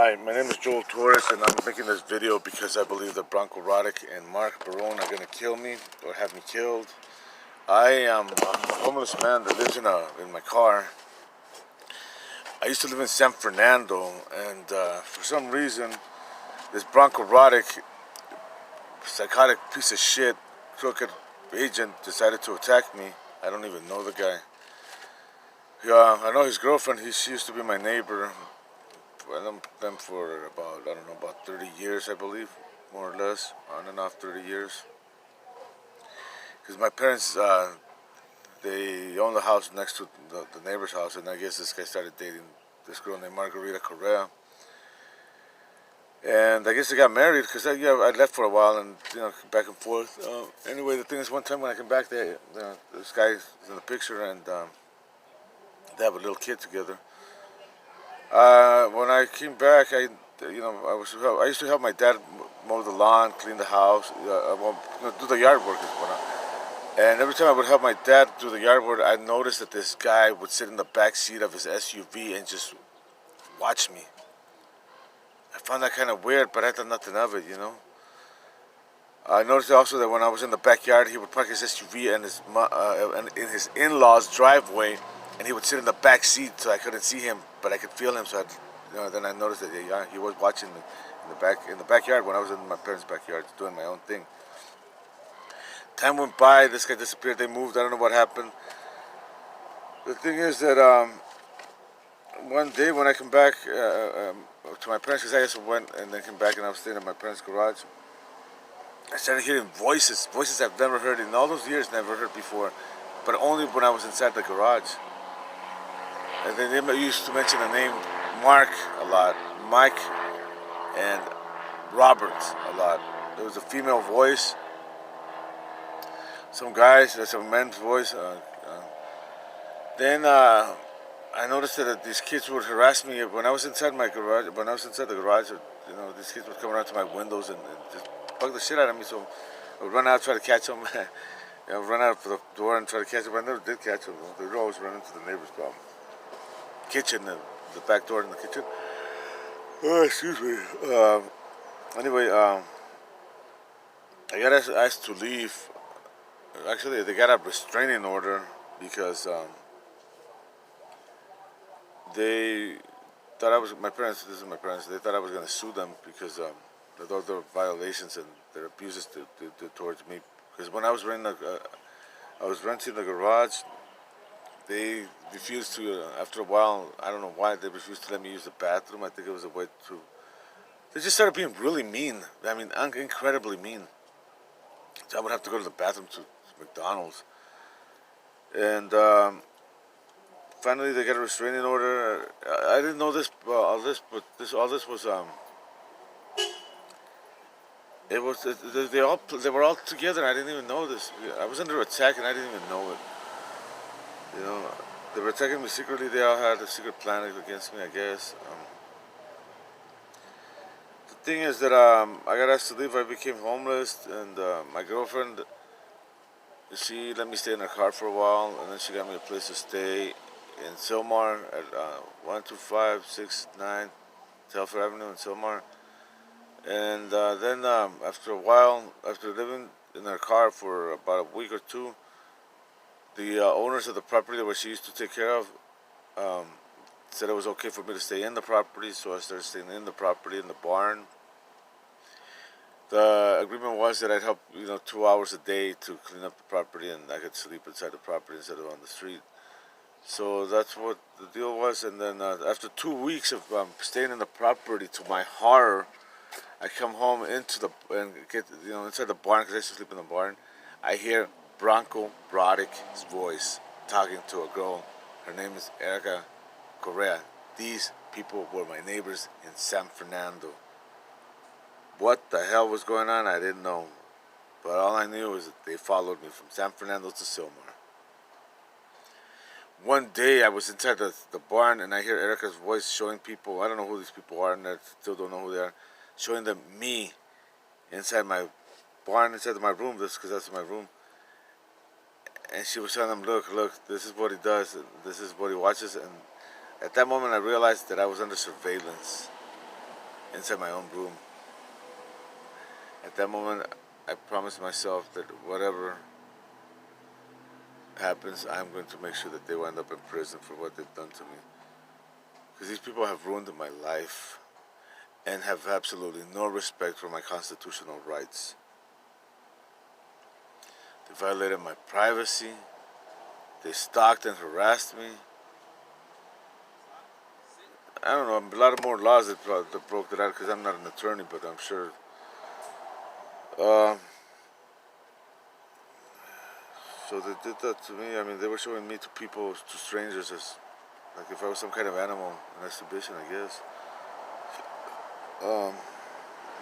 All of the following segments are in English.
Hi, my name is Joel Torres, and I'm making this video because I believe that Branko Radic and Mark Barone are going to kill me or have me killed. I am a homeless man that lives in my car. I used to live in San Fernando, and for some reason, this Branko Radic, psychotic piece of shit, crooked agent, decided to attack me. I don't even know the guy. Yeah, I know his girlfriend. She used to be my neighbor. I known them for about, I don't know, about 30 years, I believe, more or less, on and off 30 years. Because my parents, they own the house next to the neighbor's house, and I guess this guy started dating this girl named Margarita Correa. And I guess they got married because I left for a while and back and forth. Anyway, the thing is, one time when I came back, this guy is in the picture, and they have a little kid together. When I came back, I used to help my dad mow the lawn, clean the house, do the yard work. And every time I would help my dad do the yard work, I noticed that this guy would sit in the back seat of his SUV and just watch me. I found that kind of weird, but I thought nothing of it, I noticed also that when I was in the backyard, he would park his SUV in his in-laws' driveway, and he would sit in the back seat so I couldn't see him, but I could feel him. So then I noticed that he was watching me in the backyard when I was in my parents' backyard doing my own thing. Time went by. This guy disappeared. They moved. I don't know what happened. The thing is that one day when I come back to my parents, because I just went and then came back and I was staying in my parents' garage, I started hearing voices I've never heard in all those years, never heard before, but only when I was inside the garage. And then they used to mention the name Mark a lot, Mike, and Robert a lot. There was a female voice, some guys, there's a man's voice. Then I noticed that these kids would harass me when I was inside my garage. When I was inside the garage, these kids would come around to my windows and just bug the shit out of me. So I would run out, try to catch them. Run out for the door and try to catch them. I never did catch them. They would always run into the neighbor's kitchen, the back door in the kitchen. Oh, excuse me. Anyway, I got asked to leave. Actually, they got a restraining order because they thought I was my parents. This is my parents. They thought I was going to sue them because of all their violations and their abuses towards me. Because when I was renting the garage. They refused to, after a while, I don't know why, they refused to let me use the bathroom. I think it was a way to, they just started being really mean. I mean, incredibly mean. So I would have to go to the bathroom to McDonald's. And finally they got a restraining order. I didn't know this, all this, but all this was, it was, they were all together. I didn't even know this. I was under attack and I didn't even know it. They were attacking me secretly. They all had a secret plan against me, I guess. The thing is that I got asked to leave. I became homeless, and my girlfriend, she let me stay in her car for a while, and then she got me a place to stay in Sylmar at 12569 Telfair Avenue in Sylmar. And then after a while, after living in her car for about a week or two, the owners of the property where she used to take care of said it was okay for me to stay in the property, so I started staying in the property, in the barn. The agreement was that I'd help, 2 hours a day to clean up the property, and I could sleep inside the property instead of on the street. So that's what the deal was. And then after 2 weeks of staying in the property, to my horror, I come home and get inside the barn because I used to sleep in the barn. I hear Branko Radic's voice talking to a girl. Her name is Erica Correa. These people were my neighbors in San Fernando. What the hell was going on, I didn't know. But all I knew was that they followed me from San Fernando to Sylmar. One day I was inside the barn and I hear Erica's voice showing people, I don't know who these people are and I still don't know who they are, showing them me inside my barn, inside my room, because that's my room. And she was telling them, look, this is what he does, and this is what he watches. And at that moment I realized that I was under surveillance. inside my own room. At that moment, I promised myself that whatever happens, I'm going to make sure that they wind up in prison for what they've done to me. Because these people have ruined my life and have absolutely no respect for my constitutional rights. They violated my privacy. They stalked and harassed me. I don't know, a lot of more laws that broke that out because I'm not an attorney, but I'm sure. Um, so they did that to me. I mean, they were showing me to people, to strangers, as like if I was some kind of animal, an exhibition, I guess. Um,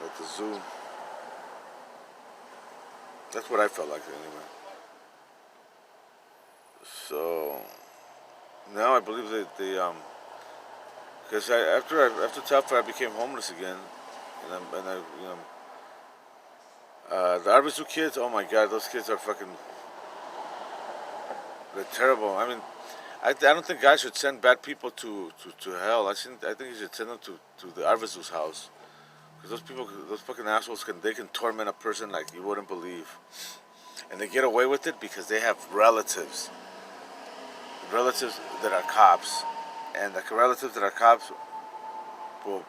at the zoo. That's what I felt like anyway. So now I believe that because after Telfair I became homeless again, and I the Arvizu kids. Oh my God, those kids are fucking. They're terrible. I mean, I don't think guys should send bad people to hell. I think you should send them to the Arvizu's house. Because those people, those fucking assholes, they can torment a person like you wouldn't believe, and they get away with it because they have relatives that are cops, and the relatives that are cops, well,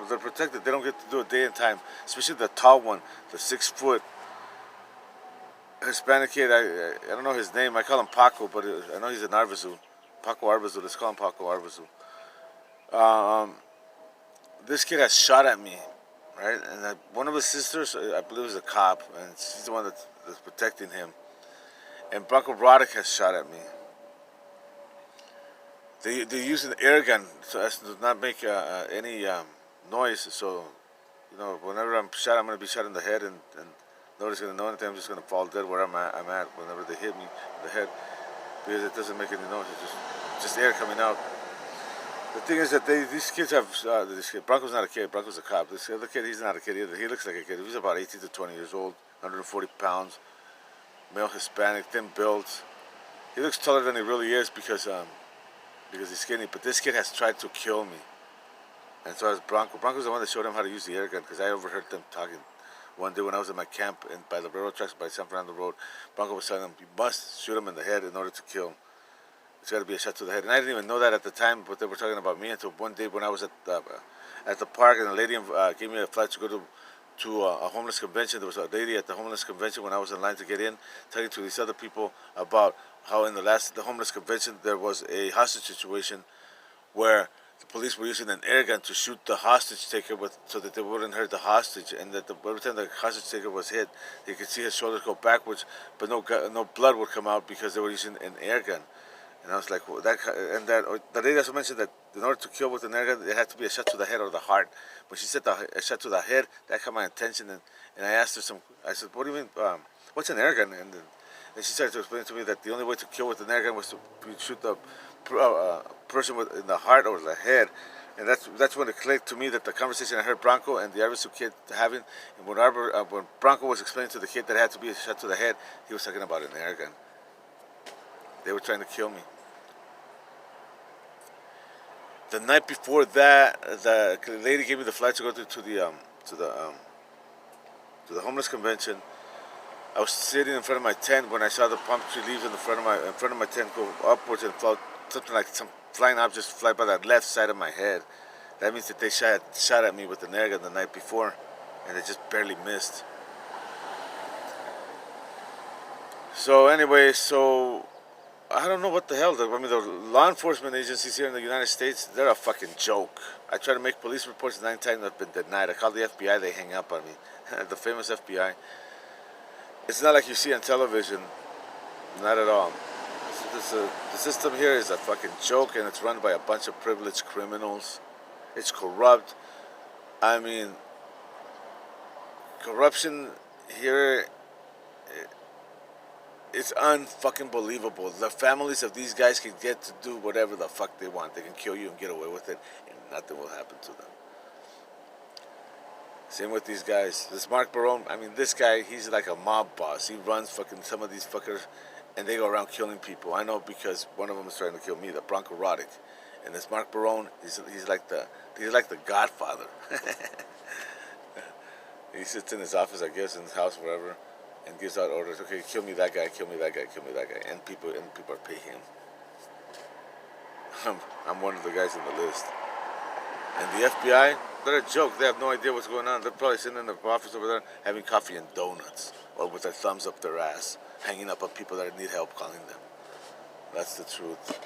they're protected. They don't get to do it day and time. Especially the tall one, the 6 foot Hispanic kid. I don't know his name. I call him Paco, but I know he's an Arvizu. Paco Arvizu. Let's call him Paco Arvizu. Um, this kid has shot at me, right? And one of his sisters, I believe, is a cop, and she's the one that's protecting him. And Bronco Roddick has shot at me. They use an air gun so as to not make any noise. So, whenever I'm shot, I'm going to be shot in the head, and nobody's going to know anything. I'm just going to fall dead where I'm at whenever they hit me in the head, because it doesn't make any noise. It's just air coming out. The thing is that these kids have this kid. Bronco's not a kid. Bronco's a cop. This other kid, he's not a kid either. He looks like a kid. He's about 18 to 20 years old, 140 pounds, male Hispanic, thin built. He looks taller than he really is because he's skinny. But this kid has tried to kill me, and so has Bronco. Bronco's the one that showed him how to use the air gun because I overheard them talking one day when I was at my camp by the railroad tracks by San Fernando Road. Bronco was telling them, "You must shoot him in the head in order to kill him. It's got to be a shot to the head." And I didn't even know that at the time, but they were talking about me until one day when I was at the park, and a lady gave me a flight to go to a homeless convention. There was a lady at the homeless convention when I was in line to get in, talking to these other people about how in the homeless convention there was a hostage situation where the police were using an air gun to shoot the hostage taker so that they wouldn't hurt the hostage, and that every time the hostage taker was hit, you could see his shoulders go backwards, but no blood would come out because they were using an air gun. And I was like, well, the lady also mentioned that in order to kill with an air gun, it had to be a shot to the head or the heart. When she said a shot to the head, that caught my attention, and I asked her I said, what do you mean, what's an air gun? And she started to explain to me that the only way to kill with an air gun was to shoot the person in the heart or the head. And that's when it clicked to me that the conversation I heard Bronco and the Arvizu kid having, and when Bronco was explaining to the kid that it had to be a shot to the head, he was talking about an air gun. They were trying to kill me. The night before that, the lady gave me the flight to go to the homeless convention. I was sitting in front of my tent when I saw the palm tree leaves in front of my tent go upwards and float, something like some flying objects fly by that left side of my head. That means that they shot at me with an air gun the night before, and they just barely missed. So anyway, I don't know what the hell. I mean, the law enforcement agencies here in the United States, they're a fucking joke. I try to make police reports 9 times, I've been denied. I call the FBI, they hang up on me. The famous FBI. It's not like you see on television. Not at all. The system here is a fucking joke, and it's run by a bunch of privileged criminals. It's corrupt. I mean, corruption here, it's unfucking believable. The families of these guys can get to do whatever the fuck they want. They can kill you and get away with it, and nothing will happen to them. Same with these guys. This Mark Barone, I mean, this guy, he's like a mob boss. He runs fucking some of these fuckers, and they go around killing people. I know because one of them is trying to kill me, the Bronco Roddick. And this Mark Barone, he's like the Godfather. He sits in his office, I guess, in his house, wherever, and gives out orders. Okay, kill me that guy, kill me that guy, kill me that guy, and people are paying him. I'm one of the guys on the list. And the FBI, they're a joke. They have no idea what's going on. They're probably sitting in their office over there having coffee and donuts, or with their thumbs up their ass, hanging up on people that need help, calling them. That's the truth.